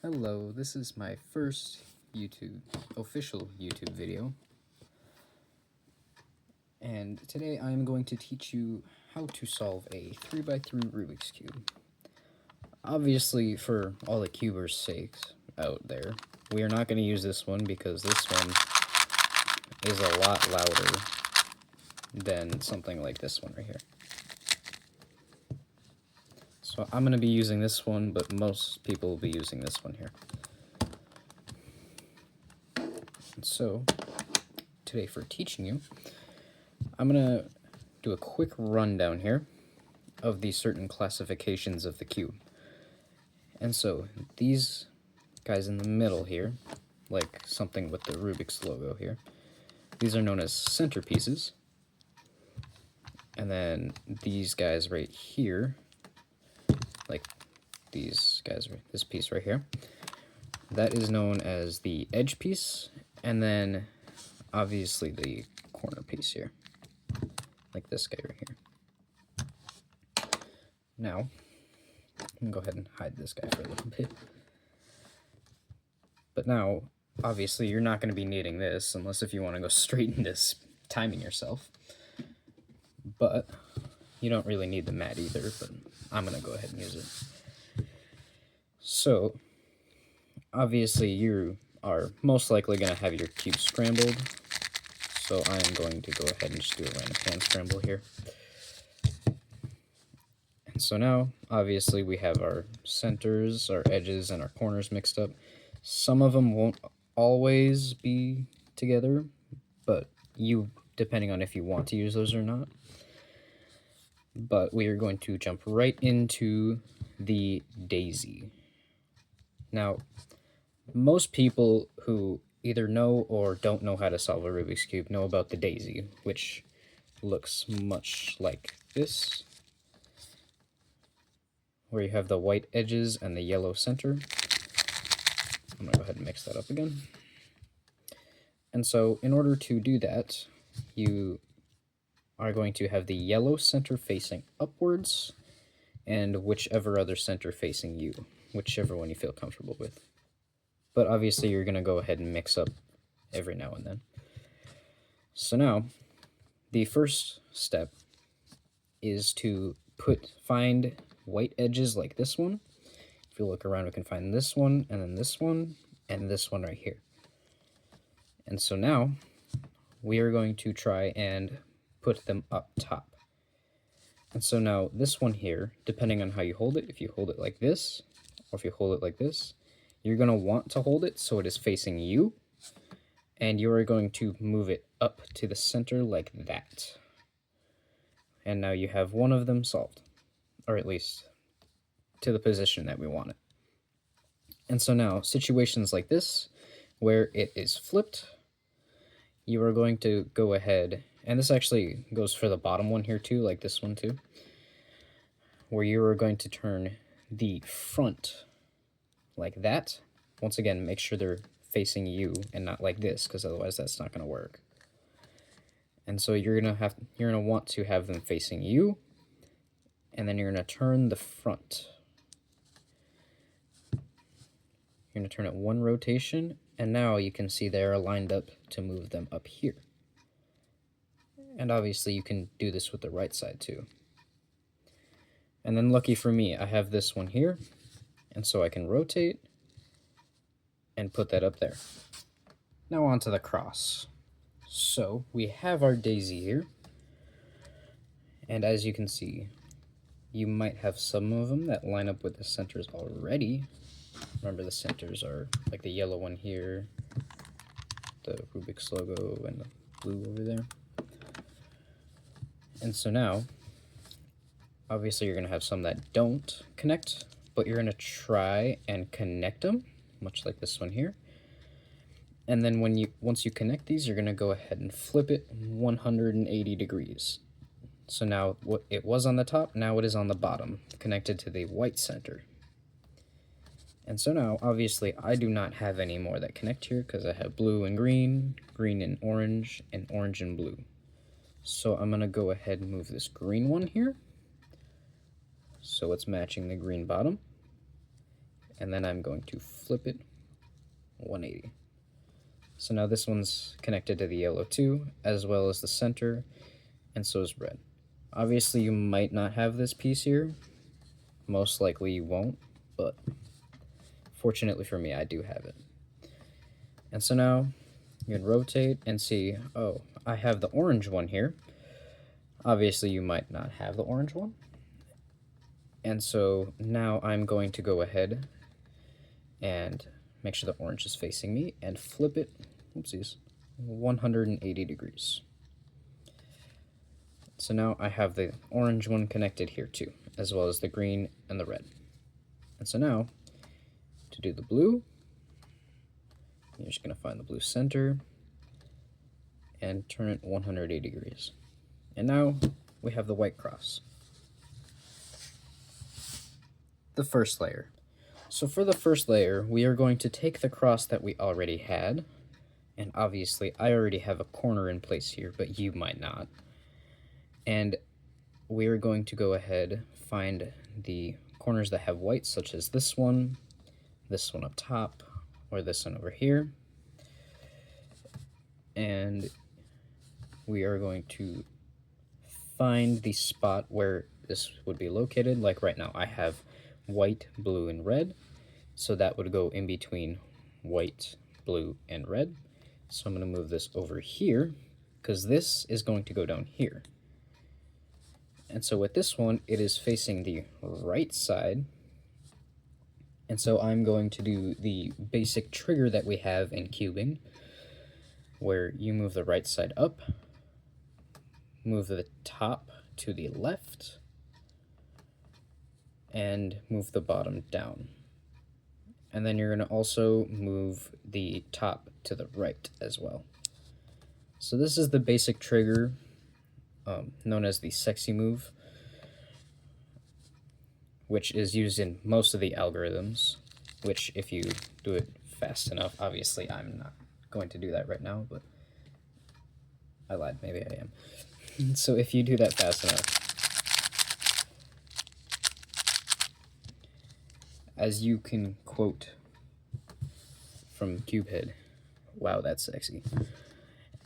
Hello, this is my first official YouTube video. And today I'm going to teach you how to solve a 3x3 Rubik's Cube. Obviously, for all the cubers' sakes out there, we are not going to use this one because this one is a lot louder than something like this one right here. So I'm going to be using this one, but most people will be using this one here. And so, today for teaching you, I'm going to do a quick rundown here of the certain classifications of the cube. And so, these guys in the middle here, like something with the Rubik's logo here, these are known as centerpieces. And then these guys right here, like these guys, this piece right here, that is known as the edge piece, and then obviously the corner piece here, like this guy right here. Now, I'm gonna go ahead and hide this guy for a little bit. But now, obviously, you're not going to be needing this unless if you want to go straight into timing yourself. But you don't really need the mat either, but I'm going to go ahead and use it. So, obviously, you are most likely going to have your cube scrambled. So I am going to go ahead and just do a random hand scramble here. And so now, obviously, we have our centers, our edges, and our corners mixed up. Some of them won't always be together, but depending on if you want to use those or not. But we are going to jump right into the daisy. Now, most people who either know or don't know how to solve a Rubik's Cube know about the daisy, which looks much like this, where you have the white edges and the yellow center. I'm gonna go ahead and mix that up again. And so in order to do that, you are going to have the yellow center facing upwards and whichever other center facing you, whichever one you feel comfortable with. But obviously you're gonna go ahead and mix up every now and then. So now, the first step is to find white edges like this one. If you look around, we can find this one, and this one right here. And so now, we are going to try and put them up top. And so now, this one here, depending on how you hold it, if you hold it like this, or if you hold it like this, you're going to want to hold it so it is facing you, and you are going to move it up to the center like that. And now you have one of them solved, or at least to the position that we want it. And so now, situations like this, where it is flipped, you are going to go ahead, and this actually goes for the bottom one here too, like this one too, where you are going to turn the front like that. Once again, make sure they're facing you and not like this, because otherwise that's not going to work. And so you're gonna want to have them facing you, and then you're gonna turn the front. You're going to turn it one rotation, and now you can see they're lined up to move them up here. And obviously you can do this with the right side too. And then lucky for me, I have this one here, and so I can rotate and put that up there. Now on to the cross. So we have our daisy here, and as you can see, you might have some of them that line up with the centers already. Remember, the centers are like the yellow one here, the Rubik's logo, and the blue over there. And so now, obviously you're going to have some that don't connect, but you're going to try and connect them, much like this one here. And then once you connect these, you're going to go ahead and flip it 180 degrees. So now what it was on the top, now it is on the bottom, connected to the white center. And so now, obviously, I do not have any more that connect here because I have blue and green, green and orange and blue. So I'm going to go ahead and move this green one here, so it's matching the green bottom. and then I'm going to flip it 180. So now this one's connected to the yellow too, as well as the center, and so is red. Obviously you might not have this piece here, most likely you won't, but fortunately for me I do have it. And so now you can rotate and see, oh, I have the orange one here. Obviously you might not have the orange one. And so now I'm going to go ahead and make sure the orange is facing me and flip it, oopsies, 180 degrees. So now I have the orange one connected here too, as well as the green and the red. And so now, to do the blue, you're just going to find the blue center and turn it 180 degrees. And now we have the white cross. The first layer. So for the first layer, we are going to take the cross that we already had, and obviously I already have a corner in place here, but you might not. And we're going to go ahead, find the corners that have white, such as this one up top, or this one over here. And we are going to find the spot where this would be located. Like right now, I have white, blue, and red. So that would go in between white, blue, and red. So I'm going to move this over here, because this is going to go down here. And so with this one, it is facing the right side. And so I'm going to do the basic trigger that we have in cubing, where you move the right side up, move the top to the left, and move the bottom down. And then you're going to also move the top to the right as well. So this is the basic trigger, known as the sexy move, which is used in most of the algorithms, which if you do it fast enough, obviously I'm not going to do that right now, but I lied, maybe I am. So if you do that fast enough, as you can quote from Cubehead, wow, that's sexy.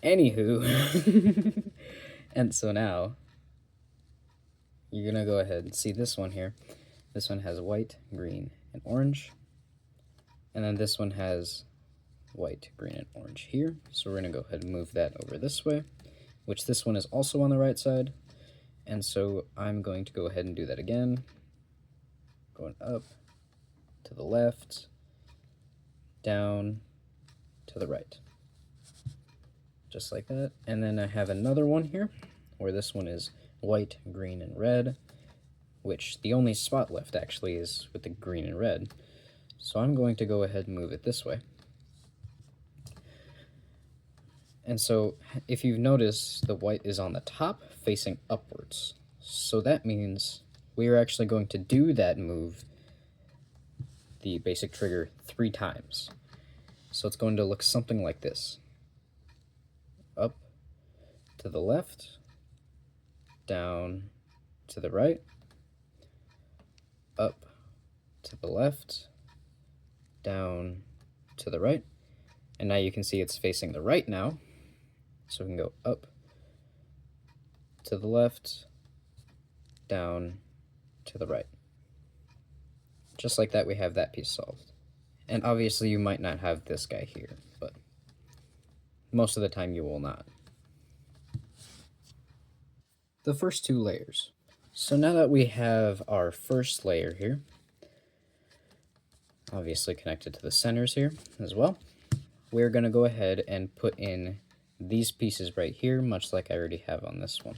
Anywho, and so now you're gonna go ahead and see this one here. This one has white, green, and orange. And then this one has white, green, and orange here. So we're gonna go ahead and move that over this way, which this one is also on the right side. And so I'm going to go ahead and do that again. Going up, to the left, down, to the right. Just like that. And then I have another one here, where this one is white, green, and red, which the only spot left actually is with the green and red. So I'm going to go ahead and move it this way. And so if you've noticed, the white is on the top facing upwards. So that means we are actually going to do that move, the basic trigger, 3 times. So it's going to look something like this. Up to the left, down to the right, up to the left, down to the right. And now you can see it's facing the right now. So we can go up to the left, down to the right. Just like that, we have that piece solved. And obviously you might not have this guy here, but most of the time you will not. The first 2 layers. So now that we have our first layer here, obviously connected to the centers here as well, we're going to go ahead and put in these pieces right here, much like I already have on this one.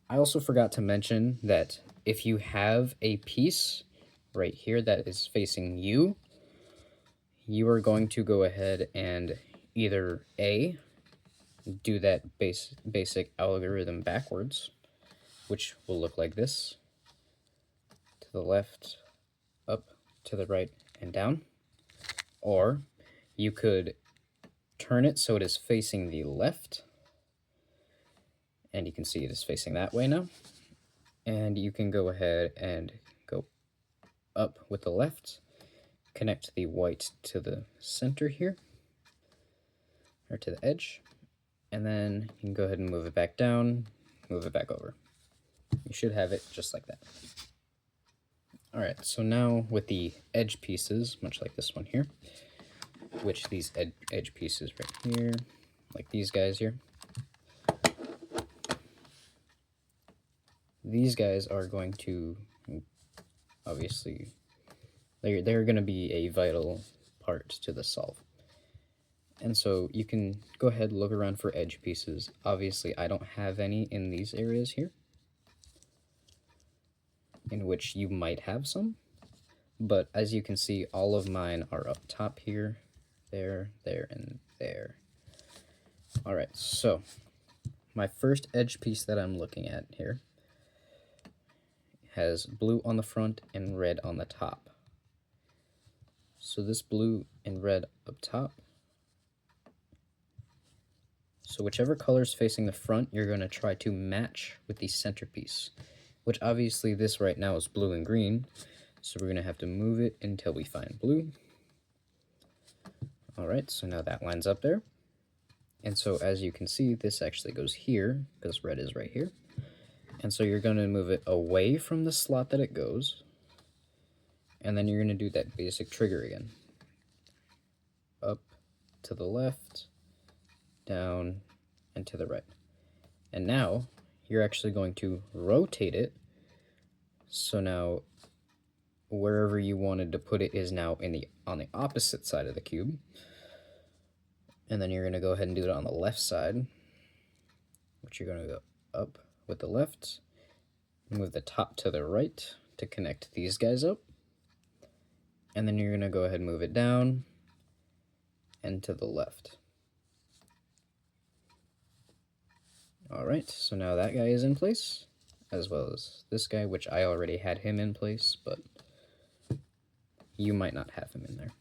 I also forgot to mention that if you have a piece right here that is facing you, you are going to go ahead and either A, do that basic algorithm backwards, which will look like this: to the left, up, to the right, and down. Or you could turn it so it is facing the left, and you can see it is facing that way now. And you can go ahead and go up with the left, connect the white to the center here, or to the edge, and then you can go ahead and move it back down, move it back over. You should have it just like that. Alright, so now with the edge pieces, much like this one here, which these edge pieces right here, like these guys here, these guys are going to, obviously, they're going to be a vital part to the solve. And so you can go ahead and look around for edge pieces. Obviously, I don't have any in these areas here, in which you might have some. But as you can see, all of mine are up top here, there, and there. Alright, so my first edge piece that I'm looking at here has blue on the front and red on the top. So this blue and red up top, so whichever color is facing the front, you're going to try to match with the centerpiece, which obviously this right now is blue and green, so we're going to have to move it until we find blue. Alright, so now that lines up there. And so as you can see, this actually goes here, because red is right here. And so you're going to move it away from the slot that it goes, and then you're going to do that basic trigger again. Up, to the left, down, and to the right. And now you're actually going to rotate it, so now wherever you wanted to put it is now on the opposite side of the cube. And then you're going to go ahead and do it on the left side, which you're going to go up with the left, move the top to the right to connect these guys up, and then you're going to go ahead and move it down and to the left. Alright, so now that guy is in place, as well as this guy, which I already had him in place, but you might not have him in there.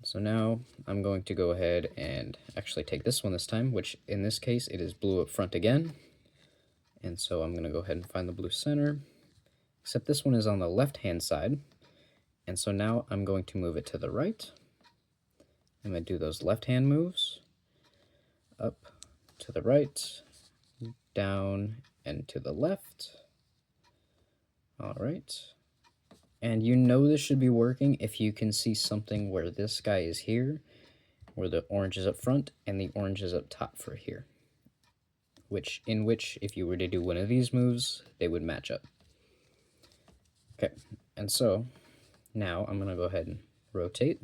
So now I'm going to go ahead and actually take this one this time, which in this case it is blue up front again. And so I'm going to go ahead and find the blue center, except this one is on the left-hand side. And so now I'm going to move it to the right. I'm going to do those left-hand moves, up, to the right, down, and to the left. All right. And you know this should be working if you can see something where this guy is here, where the orange is up front and the orange is up top for here. In which, if you were to do one of these moves, they would match up. Okay, and so now I'm going to go ahead and rotate.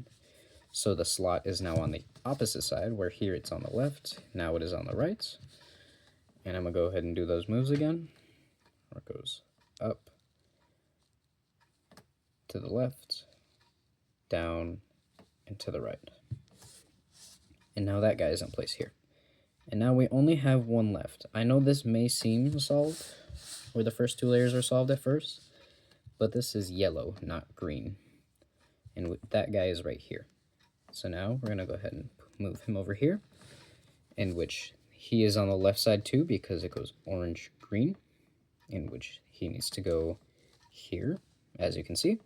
So the slot is now on the opposite side, where here it's on the left, now it is on the right. And I'm going to go ahead and do those moves again. Where it goes up, to the left, down, and to the right. And now that guy is in place here. And now we only have one left. I know this may seem solved, where the first two layers are solved at first, but this is yellow, not green. And that guy is right here. So now we're going to go ahead and move him over here, in which he is on the left side too, because it goes orange, green, in which he needs to go here, as you can see.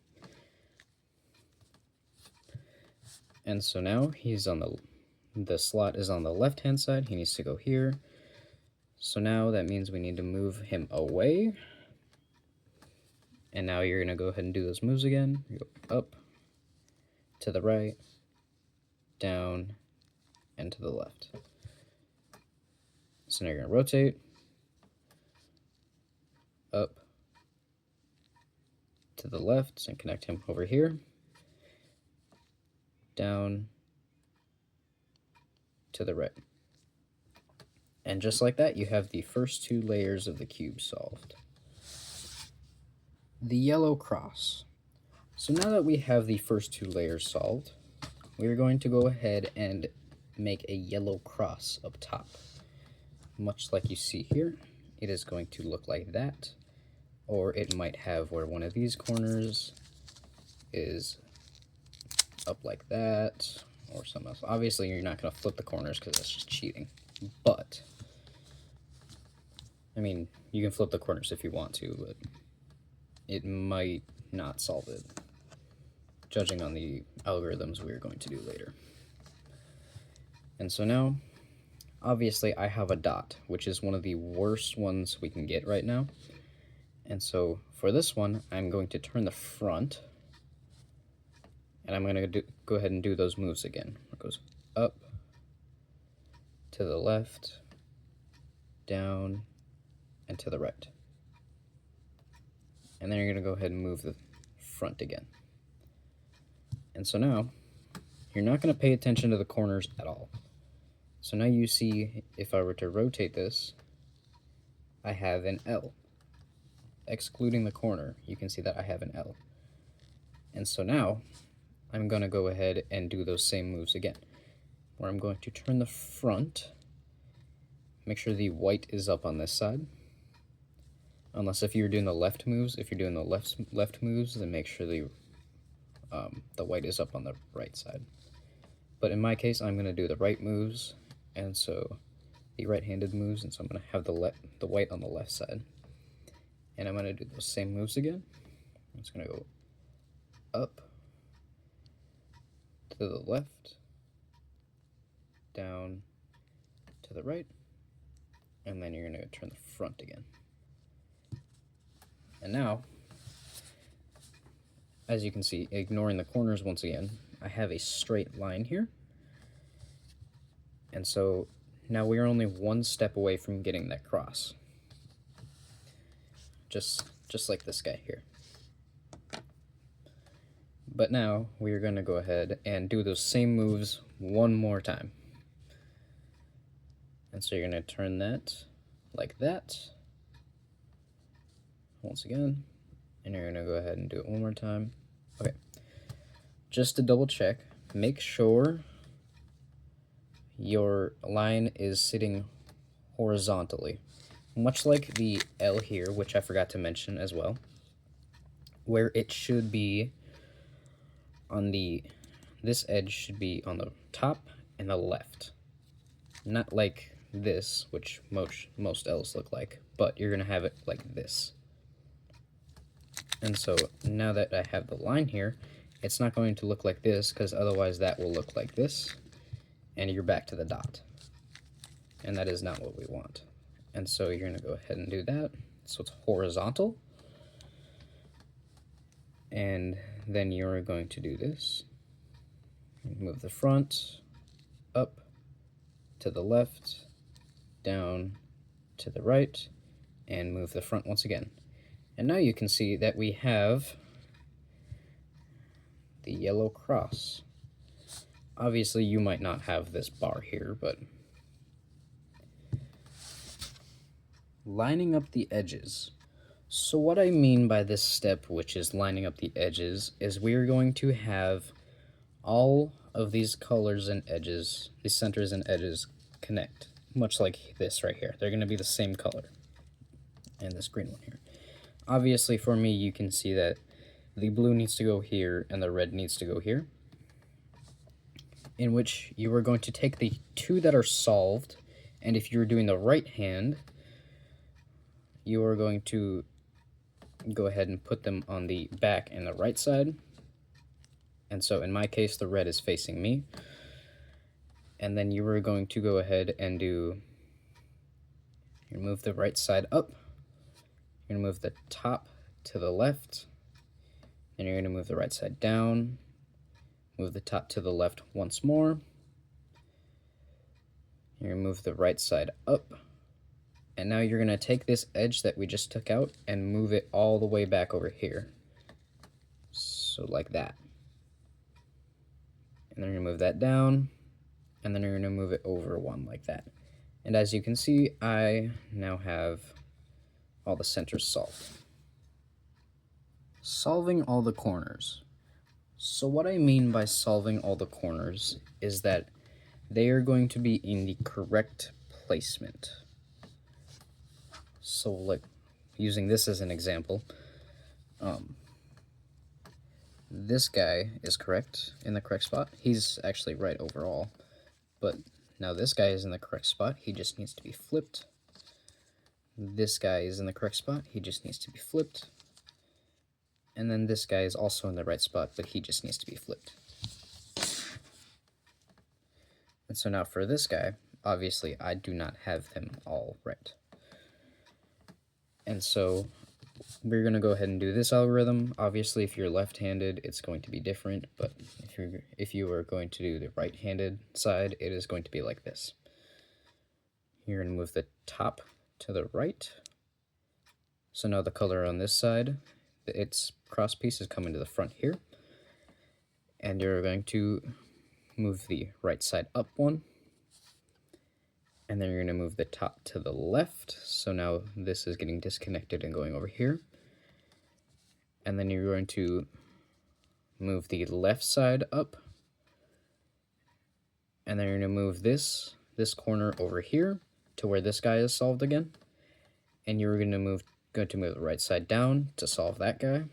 And so now he's on the slot is on the left-hand side. He needs to go here. So now that means we need to move him away. And now you're going to go ahead and do those moves again. You go up, to the right, down, and to the left. So now you're going to rotate, up, to the left, and connect him over here, down, to the right. And just like that, you have the first two layers of the cube solved. The yellow cross. So now that we have the first two layers solved, we're going to go ahead and make a yellow cross up top. Much like you see here, it is going to look like that, or it might have where one of these corners is up like that, or something else. Obviously, you're not going to flip the corners because that's just cheating, but, I mean, you can flip the corners if you want to, but it might not solve it, judging on the algorithms we are going to do later. And so now, obviously I have a dot, which is one of the worst ones we can get right now. And so for this one, I'm going to turn the front, and I'm going to go ahead and do those moves again. It goes up, to the left, down, and to the right. And then you're going to go ahead and move the front again. And so now, you're not going to pay attention to the corners at all. So now you see, if I were to rotate this, I have an L. Excluding the corner, you can see that I have an L. And so now, I'm going to go ahead and do those same moves again, where I'm going to turn the front, make sure the white is up on this side. Unless if you're doing the left moves, if you're doing the left moves, then make sure the white is up on the right side. But in my case, I'm going to do the right moves, and so the right-handed moves, and so I'm going to have the white on the left side. And I'm going to do those same moves again. I'm just going to go up, to the left, down, to the right, and then you're going to turn the front again. And now, as you can see, ignoring the corners once again, I have a straight line here. And so now we are only one step away from getting that cross. Just like this guy here. But now we are going to go ahead and do those same moves one more time. And so you're going to turn that like that. Once again. And you're going to go ahead and do it one more time. Okay. Just to double check, make sure your line is sitting horizontally. Much like the L here, which I forgot to mention as well, where it should be on this edge should be on the top and the left. Not like this, which most L's look like, but you're going to have it like this. And so now that I have the line here, it's not going to look like this, because otherwise that will look like this, and you're back to the dot. And that is not what we want. And so you're going to go ahead and do that. So it's horizontal. And then you're going to do this. Move the front up, to the left, down, to the right, and move the front once again. And now you can see that we have the yellow cross. Obviously you might not have this bar here, but lining up the edges. So what I mean by this step, which is lining up the edges, is we're going to have all of these colors and edges, these centers and edges connect, much like this right here. They're going to be the same color, and this green one here. Obviously for me, you can see that the blue needs to go here and the red needs to go here, in which you are going to take the two that are solved, and if you're doing the right hand, you are going to go ahead and put them on the back and the right side. And so in my case, the red is facing me. And then you are going to go ahead and you move the right side up. You're going to move the top to the left. Then you're going to move the right side down. Move the top to the left once more. You're going to move the right side up. And now you're going to take this edge that we just took out and move it all the way back over here. So like that. And then you're going to move that down. And then you're going to move it over one like that. And as you can see, I now have all the centers solved. Solving all the corners. So what I mean by solving all the corners is that they are going to be in the correct placement. So like using this as an example, this guy is correct in the correct spot. He's actually right overall, but now this guy is in the correct spot. He just needs to be flipped. This guy is in the correct spot. He just needs to be flipped. And then this guy is also in the right spot, but he just needs to be flipped. And so now for this guy, obviously I do not have them all right. And so we're going to go ahead and do this algorithm. Obviously, if you're left-handed, it's going to be different, but if you are going to do the right-handed side, it is going to be like this. You're going to move the top to the right. So now the color on this side, its cross piece is coming to the front here. And you're going to move the right side up one. And then you're going to move the top to the left. So now this is getting disconnected and going over here. And then you're going to move the left side up. And then you're going to move this corner over here to where this guy is solved again. And you're going to move the right side down to solve that guy.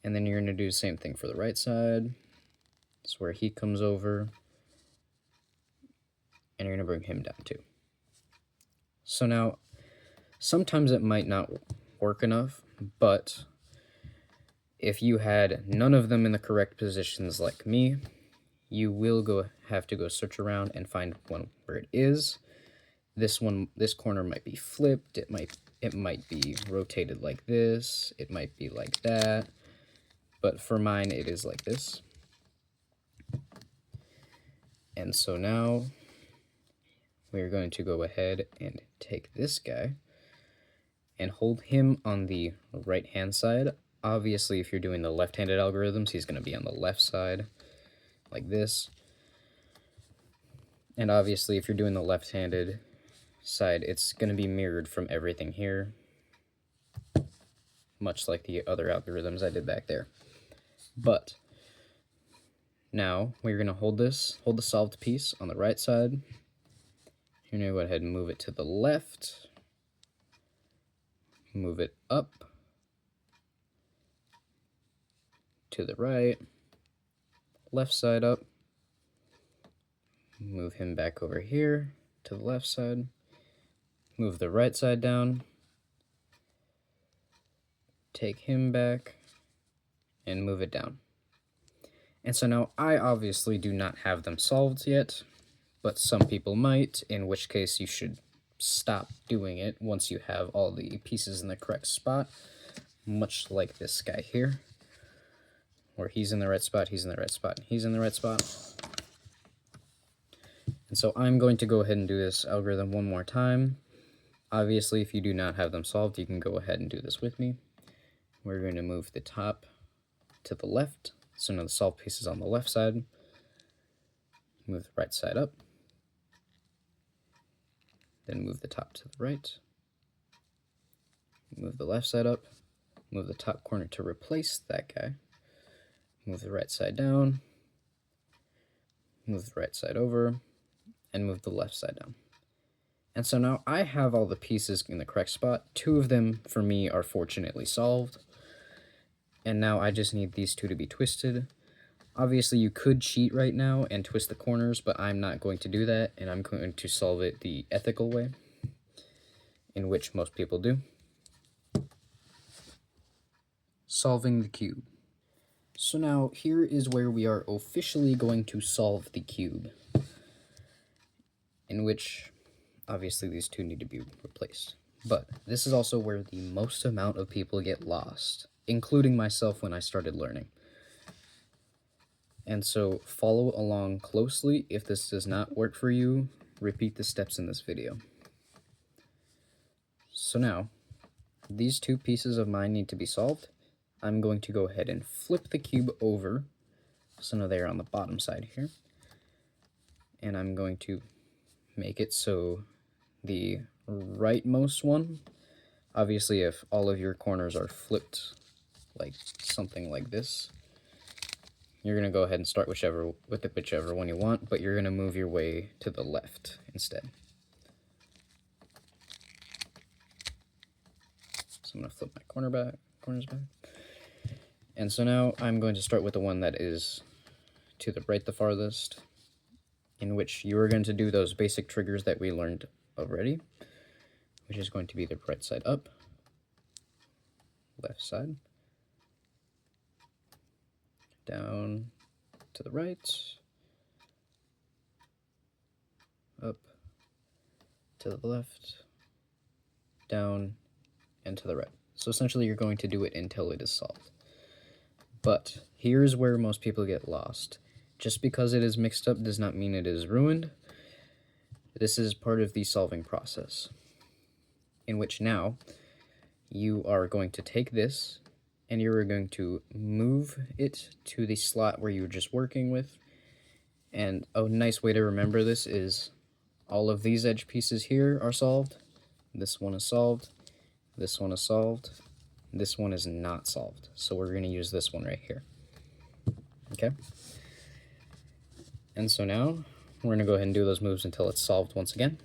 And then you're going to do the same thing for the right side. That's where he comes over. And you're going to bring him down too. So now, sometimes it might not work enough, but if you had none of them in the correct positions like me, you will have to go search around and find one where it is. This corner might be flipped, it might be rotated like this, it might be like that, but for mine it is like this. And so now we're going to go ahead and take this guy and hold him on the right hand side. Obviously, if you're doing the left-handed algorithms, he's going to be on the left side like this. And obviously, if you're doing the left-handed side, it's going to be mirrored from everything here, much like the other algorithms I did back there. But now we're going to hold the solved piece on the right side. You're going to go ahead and move it to the left, move it up, to the right, left side up, move him back over here to the left side, move the right side down, take him back, and move it down. And so now I obviously do not have them solved yet, but some people might, in which case you should stop doing it once you have all the pieces in the correct spot, much like this guy here, where he's in the right spot, he's in the right spot, he's in the right spot. And so I'm going to go ahead and do this algorithm one more time. Obviously, if you do not have them solved, you can go ahead and do this with me. We're going to move the top to the left, so now the solved piece is on the left side. Move the right side up. Then move the top to the right. Move the left side up. Move the top corner to replace that guy. Move the right side down. Move the right side over. And move the left side down. And so now I have all the pieces in the correct spot. 2 of them, for me, are fortunately solved. And now I just need these 2 to be twisted. Obviously, you could cheat right now and twist the corners, but I'm not going to do that, and I'm going to solve it the ethical way, in which most people do. Solving the cube. So now, here is where we are officially going to solve the cube, in which, obviously, these 2 need to be replaced. But this is also where the most amount of people get lost, including myself when I started learning. And so follow along closely. If this does not work for you, repeat the steps in this video. So now, these 2 pieces of mine need to be solved. I'm going to go ahead and flip the cube over, so now they're on the bottom side here. And I'm going to make it so the rightmost one, obviously if all of your corners are flipped like something like this, you're going to go ahead and start whichever one you want, but you're going to move your way to the left instead. So I'm going to flip my corners back. And so now I'm going to start with the one that is to the right the farthest, in which you are going to do those basic triggers that we learned already, which is going to be the right side up, left side, down, to the right, up, to the left, down, and to the right. So essentially you're going to do it until it is solved. But here's where most people get lost. Just because it is mixed up does not mean it is ruined. This is part of the solving process, in which now you are going to take this and you're going to move it to the slot where you were just working with. And a nice way to remember this is all of these edge pieces here are solved. This one is solved. This one is solved. This one is not solved. So we're going to use this one right here. Okay? And so now we're going to go ahead and do those moves until it's solved once again.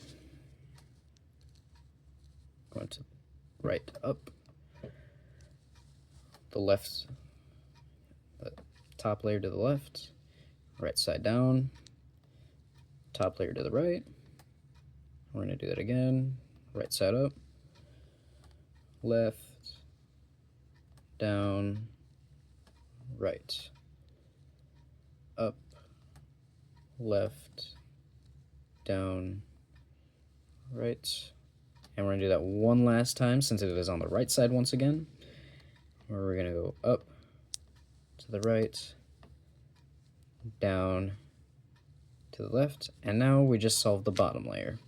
Going to right up, the left, the top layer to the left, right side down, top layer to the right. We're going to do that again, right side up, left, down, right, up, left, down, right. And we're going to do that one last time since it is on the right side once again, where we're going to go up, to the right, down, to the left, and now we just solved the bottom layer.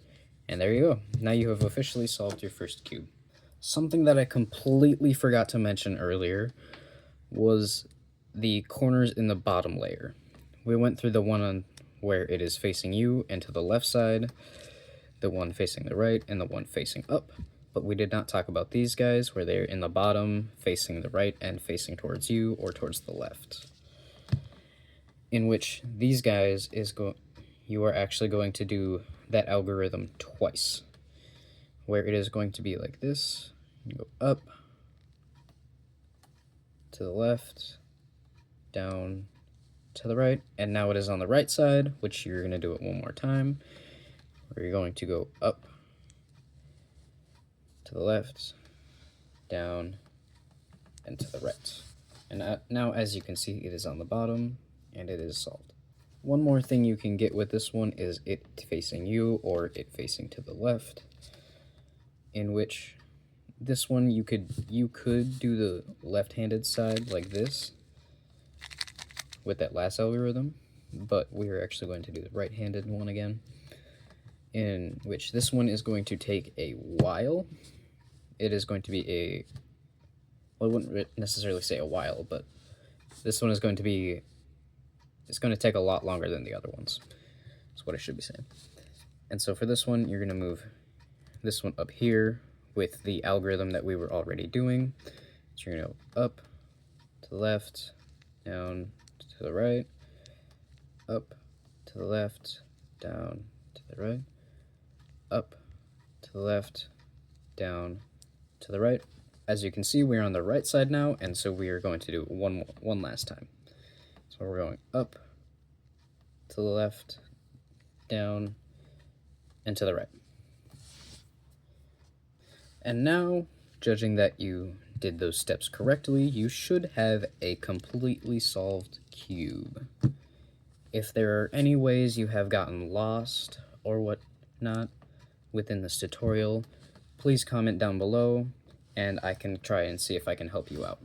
And there you go. Now you have officially solved your first cube. Something that I completely forgot to mention earlier was the corners in the bottom layer. We went through the one on where it is facing you and to the left side, the one facing the right, and the one facing up. But we did not talk about these guys where they're in the bottom, facing the right, and facing towards you or towards the left. In which these guys you are actually going to do that algorithm twice, where it is going to be like this. You go up, to the left, down, to the right, and now it is on the right side, which you're going to do it one more time, where you're going to go up, to the left, down, and to the right. And now, as you can see, it is on the bottom, and it is solved. One more thing you can get with this one is it facing you or it facing to the left, in which this one you could do the left-handed side like this with that last algorithm, but we are actually going to do the right-handed one again, in which this one is going to take a while. It is going to be well, I wouldn't necessarily say a while, but this one is going to be, it's going to take a lot longer than the other ones. That's what I should be saying. And so for this one, you're going to move this one up here with the algorithm that we were already doing. So you're going to go up, to the left, down, to the right, up, to the left, down, to the right, up, to the left, down, to the right. As you can see, we're on the right side now, and so we are going to do one last time. So we're going up, to the left, down, and to the right. And now, judging that you did those steps correctly, you should have a completely solved cube. If there are any ways you have gotten lost or whatnot within this tutorial, please comment down below, and I can try and see if I can help you out.